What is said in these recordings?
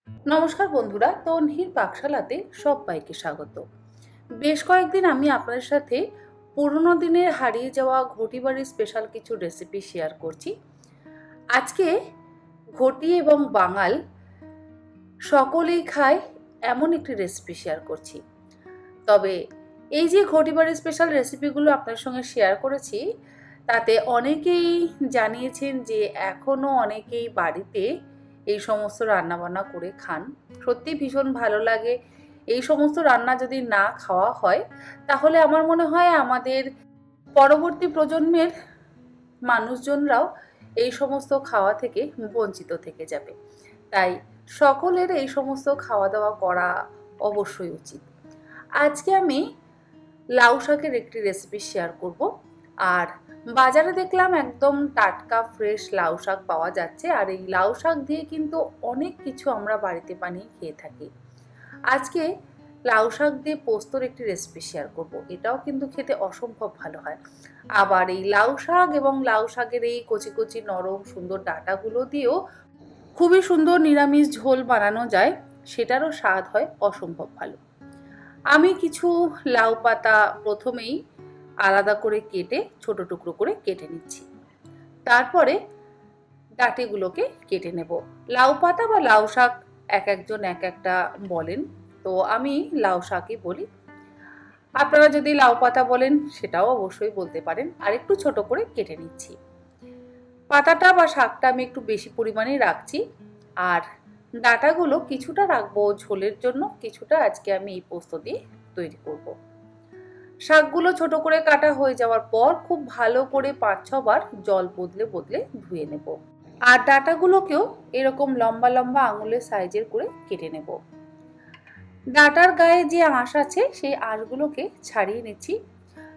নমস্কার বন্ধুরা, তন্হির পাকশালাতে সবাইকে স্বাগত। বেশ কয়েকদিন আমি আপনাদের সাথে পুরনো দিনের হারিয়ে যাওয়া ঘটি বাড়ির স্পেশাল কিছু রেসিপি শেয়ার করছি। আজকে ঘটি এবং বাঙাল সকলেই খায় এমন একটি রেসিপি শেয়ার করছি। তবে এই যে ঘটি বাড়ির স্পেশাল রেসিপিগুলো আপনার সঙ্গে শেয়ার করেছি, তাতে অনেকেই জানিয়েছেন যে এখনও অনেকেই বাড়িতে এই সমস্ত রান্নাবান্না করে খান। সত্যি ভীষণ ভালো লাগে। এই সমস্ত রান্না যদি না খাওয়া হয়, তাহলে আমার মনে হয় আমাদের পরবর্তী প্রজন্মের মানুষজনরাও এই সমস্ত খাওয়া থেকে বঞ্চিত থেকে যাবে। তাই সকলের এই সমস্ত খাওয়া দাওয়া করা অবশ্যই উচিত। আজকে আমি লাউ শাকের একটি রেসিপি শেয়ার করব। আর বাজারে দেখলাম একদম টাটকা ফ্রেশ লাউ শাক পাওয়া যাচ্ছে, আর এই লাউ শাক দিয়ে কিন্তু অনেক কিছু আমরা বাড়িতে বানিয়ে খেয়ে থাকি। আজকে লাউ শাক দিয়ে পোস্তর একটি রেসিপি শেয়ার করব। এটাও কিন্তু খেতে অসম্ভব ভালো হয়। আবার এই লাউ শাক এবং লাউ শাকের এই কচি কচি নরম সুন্দর ডাঁটাগুলো দিয়েও খুবই সুন্দর নিরামিষ ঝোল বানানো যায়, সেটারও স্বাদ হয় অসম্ভব ভালো। আমি কিছু লাউ পাতা প্রথমেই আলাদা করে কেটে ছোট টুকরো করে কেটে নিচ্ছি। তারপরে ডাঁটিগুলোকে কেটে নেব। লাউ পাতা বা লাউ শাক এক একজন এক একটা বলেন, তো আমি লাউ শাকই বলি। আপনারা যদি লাউ পাতা বলেন সেটাও অবশ্যই বলতে পারেন। আর একটু ছোট করে কেটে নিচ্ছি। পাতাটা বা শাকটা আমি একটু বেশি পরিমাণেই রাখছি, আর ডাঁটাগুলো কিছুটা রাখবো ঝোলের জন্য, কিছুটা আজকে আমি এই পোস্ত দিয়ে তৈরি করব। শাকগুলো ছোট করে কাটা হয়ে যাওয়ার পর খুব ভালো করে 5-6 বার জল বদলে বদলে ধুয়ে নেব। আর ডাঁটাগুলোকেও এরকম লম্বা লম্বা আঙুলের সাইজের করে কেটে নেব। ডাঁটার গায়ে যে আঁশ আছে সেই আঁশগুলোকে ছাড়িয়ে নিচ্ছি।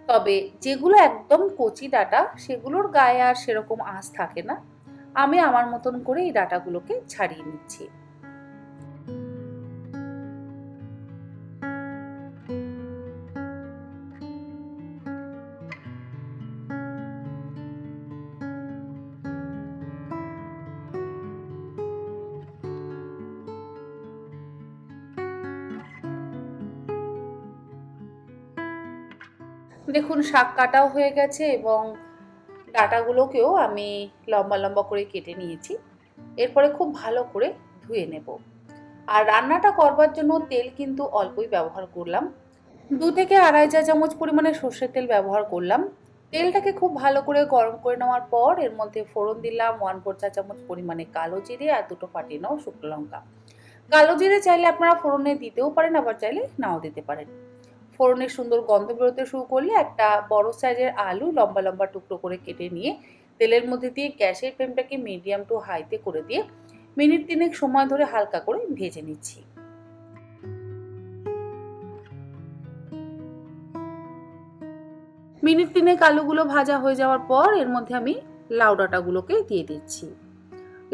তবে যেগুলো একদম কচি ডাঁটা সেগুলোর গায়ে আর সেরকম আঁশ থাকে না। আমি আমার মতন করে এই ডাঁটাগুলোকে ছাড়িয়ে নিচ্ছি। দেখুন, শাক কাটাও হয়ে গেছে এবং ডাঁটাগুলোকেও আমি লম্বা লম্বা করে কেটে নিয়েছি। এরপরে খুব ভালো করে ধুয়ে নেব। আর রান্নাটা করবার জন্য তেল কিন্তু অল্পই ব্যবহার করলাম। 2 থেকে আড়াই চা চামচ পরিমাণে সর্ষের তেল ব্যবহার করলাম। তেলটাকে খুব ভালো করে গরম করে নেওয়ার পর এর মধ্যে ফোড়ন দিলাম 1/4 চা চামচ পরিমাণে কালো জিরে আর 2টো ফাটিয়ে নেওয়া শুকনো লঙ্কা। কালো জিরে চাইলে আপনারা ফোড়নে দিতেও পারেন, আবার চাইলে নাও দিতে পারেন। ফোড়নের সুন্দর গন্ধ বেরোতে শুরু করলে একটা বড় সাইজের আলু লম্বা লম্বা টুকরো করে কেটে নিয়ে তেলের মধ্যে দিয়ে গ্যাসের ফ্লেমটাকে মিডিয়াম টু হাইতে করে দিয়ে মিনিট 3 সময় ধরে হালকা করে ভেজে নিচ্ছি। মিনিট 3 আলুগুলো ভাজা হয়ে যাওয়ার পর এর মধ্যে আমি লাউ ডাঁটাগুলোকে দিয়ে দিচ্ছি।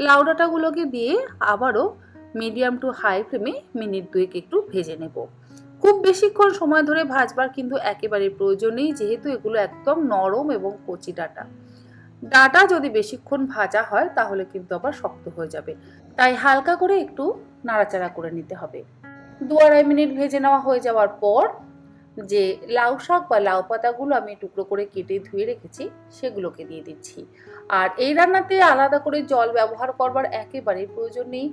লাউ ডাঁটাগুলোকে দিয়ে আবারও মিডিয়াম টু হাই ফ্লেমে মিনিট 2 একটু ভেজে নেব। খুব বেশিক্ষণ সময় ধরে ভাজবার কিন্তু একেবারে প্রয়োজন নেই, যেহেতু এগুলো একদম নরম এবং কচি ডাঁটা। ডাঁটা যদি বেশিক্ষণ ভাজা হয় তাহলে কিন্তু আবার শক্ত হয়ে যাবে, তাই হালকা করে একটু নাড়াচাড়া করে নিতে হবে। 2-2.5 মিনিট ভেজে নেওয়া হয়ে যাওয়ার পর যে লাউ শাক বা লাউ পাতাগুলো আমি টুকরো করে কেটে ধুয়ে রেখেছি সেগুলোকে দিয়ে দিচ্ছি। আর এই রান্নাতে আলাদা করে জল ব্যবহার করবার একেবারেই প্রয়োজন নেই,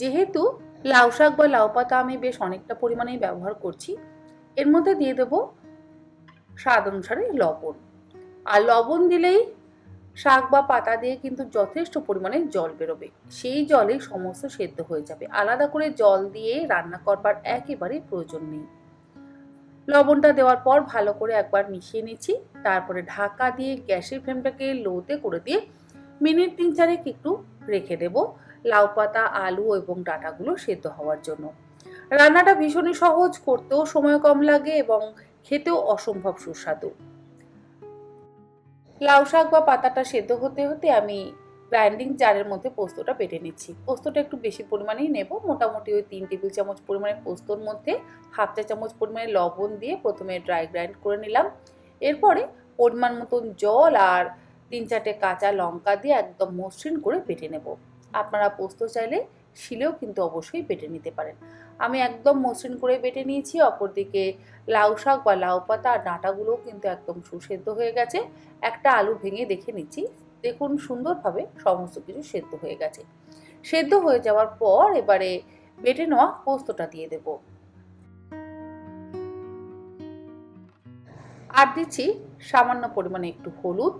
যেহেতু লাউ শাক বা লাউ পাতা আমি বেশ অনেকটা পরিমাণেই ব্যবহার করছি। এর মধ্যে দিয়ে দেব স্বাদ অনুসারে লবণ। আর লবণ দিলেই শাক বা পাতা দিয়ে কিন্তু যথেষ্ট পরিমাণে জল বেরোবে, সেই জলে সমস্ত সেদ্ধ হয়ে যাবে। আলাদা করে জল দিয়ে রান্না করবার একেবারেই প্রয়োজন নেই। লবণটা দেওয়ার পর ভালো করে একবার মিশিয়ে নিচ্ছি। তারপরে ঢাকা দিয়ে গ্যাসের ফ্লেমটাকে লোতে করে দিয়ে মিনিট 3-4 একটু রেখে দেব লাউ পাতা, আলু এবং ডাঁটাগুলো সেদ্ধ হওয়ার জন্য। রান্নাটা ভীষণই সহজ, করতেও সময় কম লাগে এবং খেতেও অসম্ভব সুস্বাদু। লাউ শাক বা পাতাটা সেদ্ধ হতে হতে আমি গ্রাইন্ডিং জারের মধ্যে পোস্তটা বেটে নিচ্ছি। পোস্তটা একটু বেশি পরিমাণেই নেব, মোটামুটি ওই 3 টেবিল চামচ পরিমাণে পোস্তর মধ্যে হাফ চা চামচ পরিমাণে লবণ দিয়ে প্রথমে ড্রাই গ্রাইন্ড করে নিলাম। এরপরে পরিমাণ মতন জল আর 3-4টে কাঁচা লঙ্কা দিয়ে একদম মসৃণ করে বেটে নেব। আপনারা পোস্ত চাইলে শিলেও কিন্তু অবশ্যই বেটে নিতে পারেন। আমি একদম মসৃণ করে বেটে নিয়েছি। অপরদিকে লাউ শাক বা লাউ পাতা আর ডাঁটাগুলোও কিন্তু একদম সুসেদ্ধ হয়ে গেছে। একটা আলু ভেঙে দেখে নিচ্ছি, দেখুন সুন্দরভাবে সমস্ত কিছু সেদ্ধ হয়ে গেছে। সেদ্ধ হয়ে যাওয়ার পর এবারে বেটে নেওয়া পোস্তটা দিয়ে দেব। আর দিচ্ছি সামান্য পরিমাণে একটু হলুদ।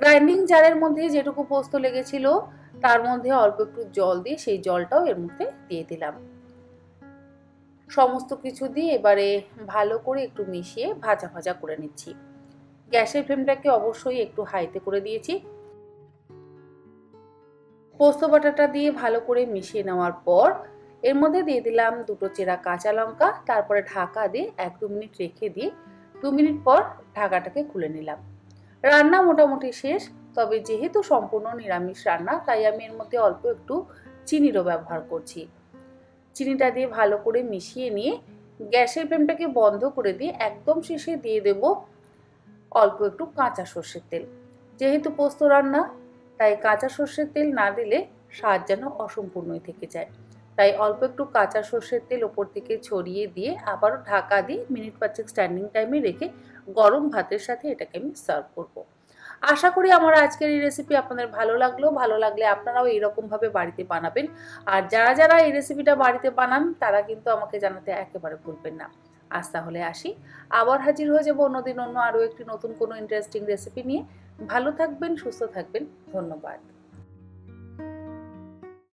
গ্রাইন্ডিং জারের মধ্যে যেটুকু পোস্ত লেগেছিল তার মধ্যে অল্প একটু জল দিয়ে সেই জলটাও এর মধ্যে দিয়ে দিলাম। সমস্ত কিছু দিয়ে এবারে ভালো করে একটু মিশিয়ে ভাজা ভাজা করে নিচ্ছি। গ্যাসের ফ্লেমটাকে অবশ্যই একটু হাইতে করে দিয়েছি। পোস্ত বাটাটা দিয়ে ভালো করে মিশিয়ে নেওয়ার পর এর মধ্যে দিয়ে দিলাম দুটো চেরা কাঁচা লঙ্কা। তারপরে ঢাকা দিয়ে 1-2 মিনিট রেখে দিয়ে 2 মিনিট পর ঢাকাটাকে খুলে নিলাম। রান্না মোটামুটি শেষ, তবে যেহেতু সম্পূর্ণ নিরামিষ রান্না তাই আমি এর মধ্যে অল্প একটু চিনিরও ব্যবহার করছি। চিনিটা দিয়ে ভালো করে মিশিয়ে নিয়ে গ্যাসের ফ্লেমটাকে বন্ধ করে দিয়ে একদম শেষে দিয়ে দেব অল্প একটু কাঁচা সর্ষের তেল। যেহেতু পোস্ত রান্না তাই কাঁচা সর্ষের তেল না দিলে স্বাদ যেন অসম্পূর্ণই থেকে যায়। তাই অল্প একটু কাঁচা সর্ষের তেল ওপর থেকে ছড়িয়ে দিয়ে আবারও ঢাকা দিয়ে মিনিট 5 স্ট্যান্ডিং টাইমে রেখে গরম ভাতের সাথে এটাকে আমি সার্ভ করব। আশা করি আমার আজকের এই রেসিপি আপনাদের ভালো লাগলো। ভালো লাগলে আপনারাও এইরকমভাবে বাড়িতে বানাবেন। আর যারা যারা এই রেসিপিটা বাড়িতে বানান তারা কিন্তু আমাকে জানাতে একেবারে ভুলবেন না। আজ তাহলে আসি, আবার হাজির হয়ে যাব অন্যদিন অন্য আরও একটি নতুন কোনো ইন্টারেস্টিং রেসিপি নিয়ে। ভালো থাকবেন, সুস্থ থাকবেন। ধন্যবাদ।